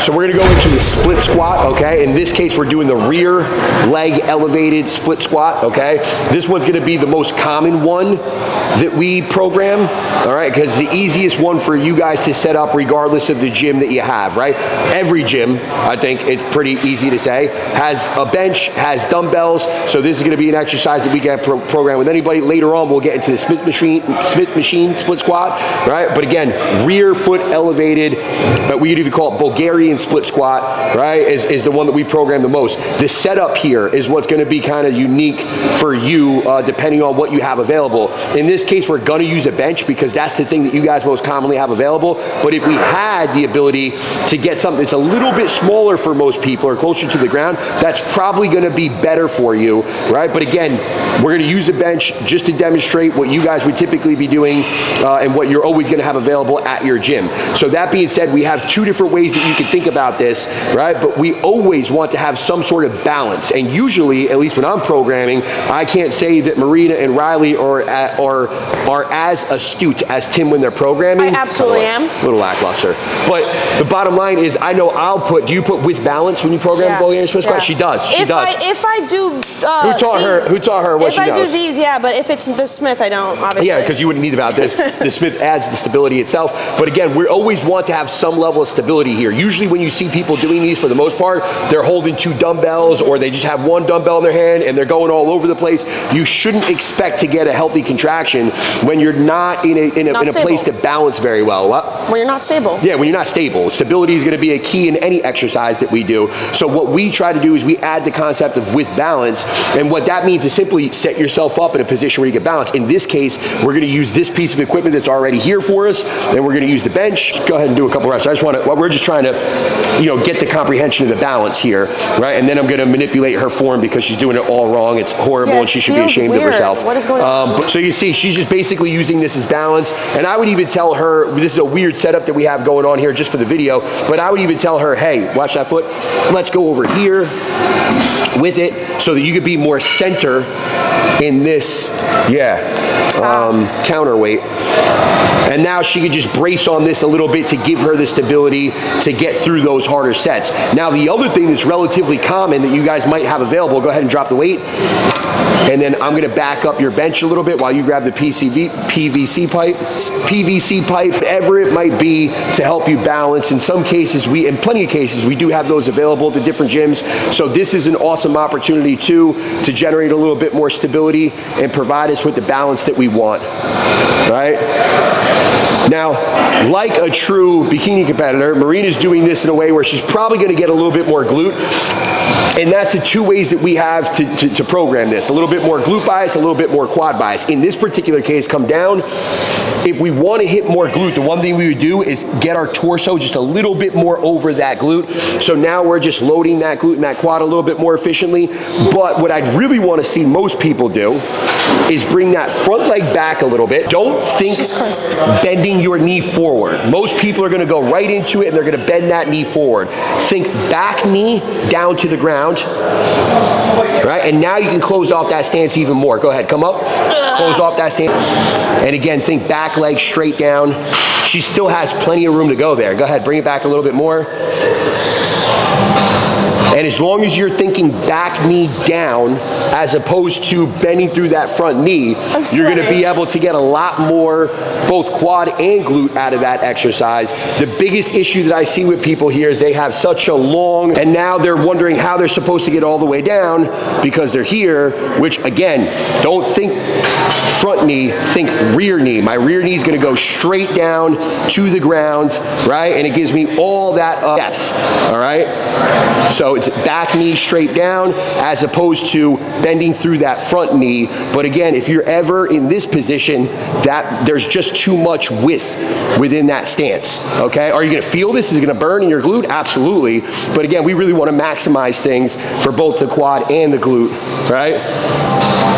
So we're gonna go into the split squat, okay? In this case, we're doing the rear leg elevated split squat, okay? This one's gonna be the most common one that we program, all right? Because the easiest one for you guys to set up regardless of the gym that you have, right? Every gym, I think it's pretty easy to say, has a bench, has dumbbells, so this is gonna be an exercise that we can program with anybody. Later on, we'll get into the Smith machine split squat, right? But again, rear foot elevated, we could even call it Bulgarian split squat, right, is the one that we program the most. The setup here is what's gonna be kind of unique for you depending on what you have available. In this case, we're gonna use a bench because that's the thing that you guys most commonly have available. But if we had the ability to get something that's a little bit smaller for most people or closer to the ground, that's probably gonna be better for you, right? But again, we're gonna use a bench just to demonstrate what you guys would typically be doing and what you're always gonna have available at your gym. So that being said, we have two different ways that you can think about this, right? But we always want to have some sort of balance. And usually, at least when I'm programming, I can't say that Marina and Riley are as astute as Tim when they're programming. I absolutely am. A little lackluster. But the bottom line is, I know do you put with balance when you program Bulgarian split squat? She does. If I do Who taught her what she knows? If I do these, yeah, but if it's the Smith, I don't, obviously. Yeah, because you wouldn't need about this. The Smith adds the stability itself. But again, we always want to have some level of stability here. Usually when you see people doing these, for the most part, they're holding two dumbbells or they just have one dumbbell in their hand and they're going all over the place. You shouldn't expect to get a healthy contraction when you're not in a place to balance very well. What? When you're not stable. Yeah, when you're not stable. Stability is going to be a key in any exercise that we do. So what we try to do is we add the concept of with balance, and what that means is simply set yourself up in a position where you get balance. In this case, we're going to use this piece of equipment that's already here for us, and we're going to use the bench. Just go ahead and do a couple reps. We're just trying to, get the comprehension of the balance here, right? And then I'm going to manipulate her form because she's doing it all wrong. It's horrible, and she should be ashamed of herself. What is going on? So you see, she's just basically using this as balance, and I would even tell her, this is a weird setup that we have going on here just for the video, but I would even tell her, hey, watch that foot. Let's go over here with it so that you could be more center in this, counterweight. And now she could just brace on this a little bit to give her the stability to get through those harder sets. Now, the other thing that's relatively common that you guys might have available, go ahead and drop the weight. And then I'm gonna back up your bench a little bit while you grab the PVC pipe. PVC pipe, whatever it might be to help you balance. In some cases, in plenty of cases, we do have those available to different gyms. So this is an awesome opportunity too to generate a little bit more stability and provide us with the balance that we want, right? Now, like a true bikini competitor, Marina's doing this in a way where she's probably gonna get a little bit more glute. And that's the two ways that we have to program this. A little bit more glute bias, a little bit more quad bias. In this particular case, come down. If we want to hit more glute, the one thing we would do is get our torso just a little bit more over that glute. So now we're just loading that glute and that quad a little bit more efficiently. But what I'd really want to see most people do is bring that front leg back a little bit. Don't think bending your knee forward. Most people are going to go right into it and they're going to bend that knee forward. Think back knee down to the ground. Right? And now you can close off that stance even more. Go ahead, come up. Close off that stance. And again, think back leg straight down. She still has plenty of room to go there. Go ahead, bring it back a little bit more. And as long as you're thinking back knee down as opposed to bending through that front knee, you're going to be able to get a lot more both quad and glute out of that exercise. The biggest issue that I see with people here is they have such a long, and now they're wondering how they're supposed to get all the way down because they're here, which again, don't think front knee, think rear knee. My rear knee is going to go straight down to the ground, right? And it gives me all that depth, all right? So it's back knee straight down as opposed to bending through that front knee. But again, if you're ever in this position, that there's just too much width within that stance, okay? Are you gonna feel this? Is it gonna burn in your glute? Absolutely. But again, we really wanna maximize things for both the quad and the glute, right?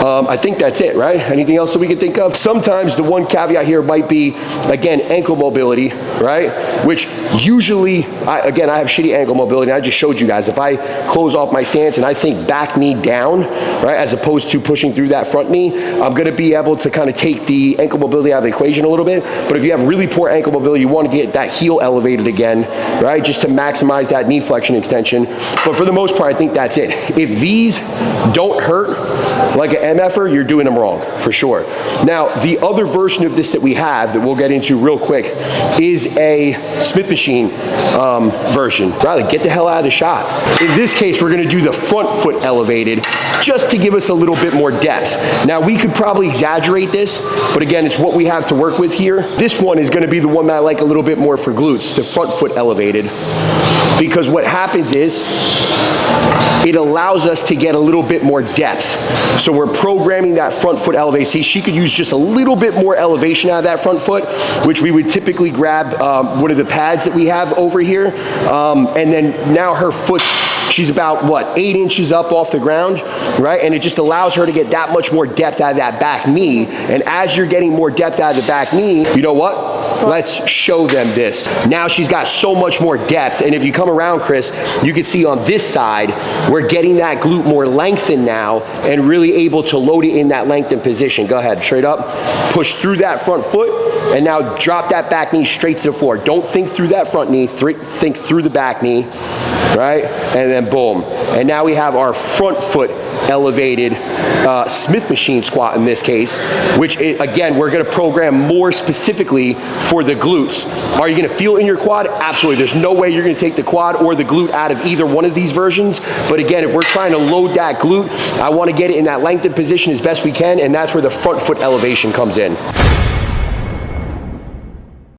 I think that's it, right? Anything else that we can think of? Sometimes the one caveat here might be, again, ankle mobility, right? Which usually, I have shitty ankle mobility, and I just showed you guys. If I close off my stance and I think back knee down, right, as opposed to pushing through that front knee, I'm gonna be able to kind of take the ankle mobility out of the equation a little bit. But if you have really poor ankle mobility, you want to get that heel elevated again, right, just to maximize that knee flexion extension. But for the most part, I think that's it. If these don't hurt like an MFer, you're doing them wrong, for sure. Now, the other version of this that we have, that we'll get into real quick, is a Smith machine version. Right, like get the hell out of the shot. In this case, we're gonna do the front foot elevated, just to give us a little bit more depth. Now, we could probably exaggerate this, but again, it's what we have to work with here. This one is gonna be the one that I like a little bit more for glutes, the front foot elevated, because what happens is, it allows us to get a little bit more depth. So we're programming that front foot elevate. See, she could use just a little bit more elevation out of that front foot, which we would typically grab one of the pads that we have over here. And then now her foot, she's about, what, 8 inches up off the ground, right? And it just allows her to get that much more depth out of that back knee. And as you're getting more depth out of the back knee, you know what? Let's show them this. Now she's got so much more depth. And if you come around, Chris, you can see on this side, we're getting that glute more lengthened now and really able to load it in that lengthened position. Go ahead, straight up. Push through that front foot and now drop that back knee straight to the floor. Don't think through that front knee, think through the back knee, right? And then boom. And now we have our front foot elevated Smith machine squat in this case, which again, we're gonna program more specifically for the glutes. Are you gonna feel it in your quad? Absolutely. There's no way you're gonna take the quad or the glute out of either one of these versions. But again, if we're trying to load that glute, I wanna get it in that lengthened position as best we can, and that's where the front foot elevation comes in.